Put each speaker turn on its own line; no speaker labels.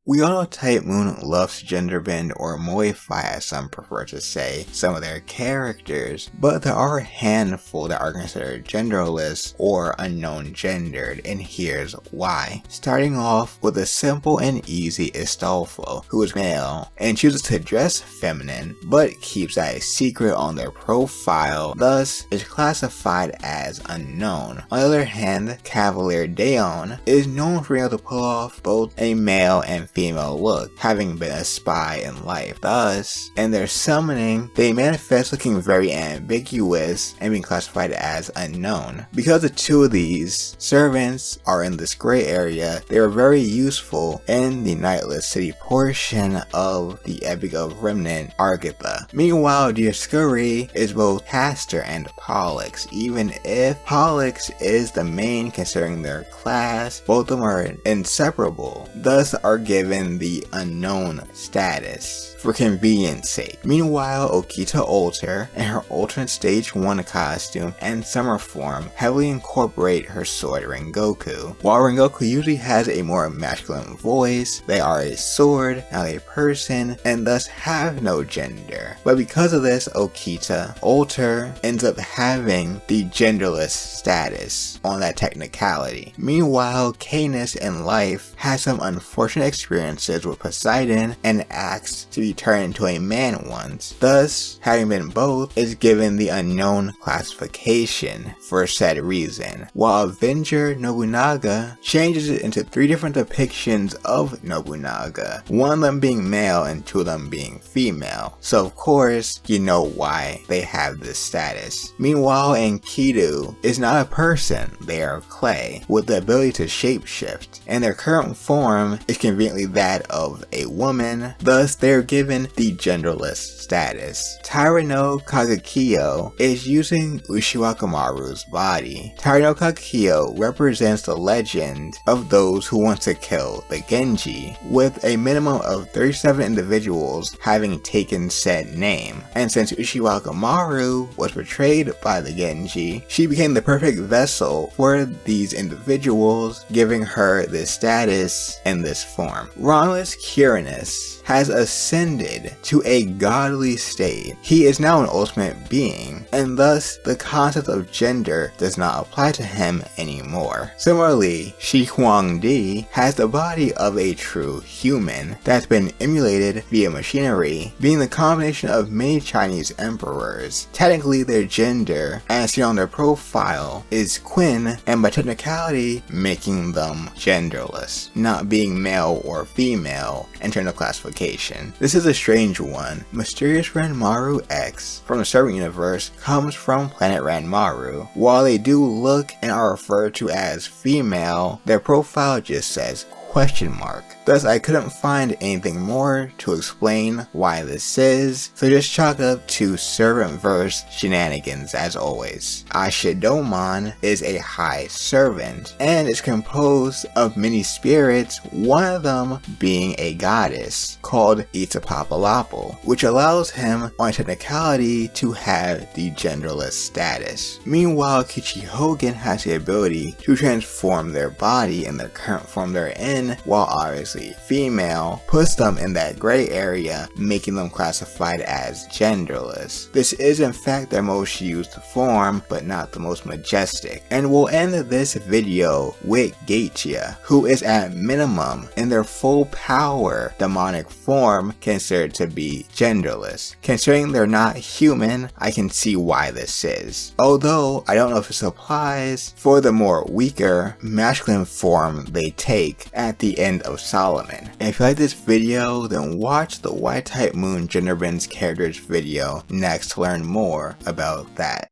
We all know Type Moon loves to gender bend or modify, as some prefer to say, some of their characters, but there are a handful that are considered genderless or unknown gendered, and here's why. Starting off with a simple and easy Astolfo, who is male and chooses to dress feminine, but keeps that a secret on their profile, thus is classified as unknown. On the other hand, Cavalier Daon is known for being able to pull off both a male and female look, having been a spy in life. Thus, in their summoning, they manifest looking very ambiguous and being classified as unknown. Because the two of these servants are in this gray area, they are very useful in the Nightless City portion of the Epic of Remnant Argitha. Meanwhile, Dioscuri is both Castor and Pollux. Even if Pollux is the main considering their class, both of them are inseparable, thus are given the unknown status for convenience sake. Meanwhile, Okita Alter in her alternate stage 1 costume and summer form heavily incorporate her sword Rengoku. While Rengoku usually has a more masculine voice, they are a sword, not a person, and thus have no gender. But because of this, Okita Alter ends up having the genderless status on that technicality. Meanwhile, Canis in life has some unfortunate experiences with Poseidon and asked to be turned into a man once. Thus, having been both is given the unknown classification for said reason. While Avenger Nobunaga changes it into 3 different depictions of Nobunaga, one of them being male and 2 of them being female. So of course, you know why they have this status. Meanwhile, Enkidu is not a person, they are clay, with the ability to shapeshift, and their current form is conveniently that of a woman, thus they are given the genderless status. Taira no Kagekyo is using Ushiwakamaru's body. Taira no Kagekyo represents the legend of those who want to kill the Genji, with a minimum of 37 individuals having taken said name. And since Ushiwakamaru was betrayed by the Genji, she became the perfect vessel for these individuals, giving her this status in this form. Romulus Quirinus has ascended to a godly state. He is now an ultimate being, and thus the concept of gender does not apply to him anymore. Similarly, Shi Huangdi has the body of a true human that's been emulated via machinery, being the combination of many Chinese emperors. Technically, their gender, as seen on their profile, is Qin, and by technicality, making them genderless, not being male or female in terms of classification. This is a strange one. Mysterious Ranmaru X from the Servant Universe comes from planet Ranmaru. While they do look and are referred to as female, their profile just says question mark. Thus, I couldn't find anything more to explain why this is, so just chalk up to servant verse shenanigans as always. Ashidomon is a high servant, and is composed of many spirits, one of them being a goddess called Itapapalapal, which allows him on technicality to have the genderless status. Meanwhile, Kichihogen has the ability to transform their body in the current form they're in, while obviously female, puts them in that gray area, making them classified as genderless. This is in fact their most used form, but not the most majestic. And we'll end this video with Gaitia, who is at minimum in their full power demonic form considered to be genderless. Considering they're not human, I can see why this is. Although I don't know if this applies for the more weaker masculine form they take at the end of Solomon. And if you like this video, then watch the Why Type Moon Gender Bends characters video next to learn more about that.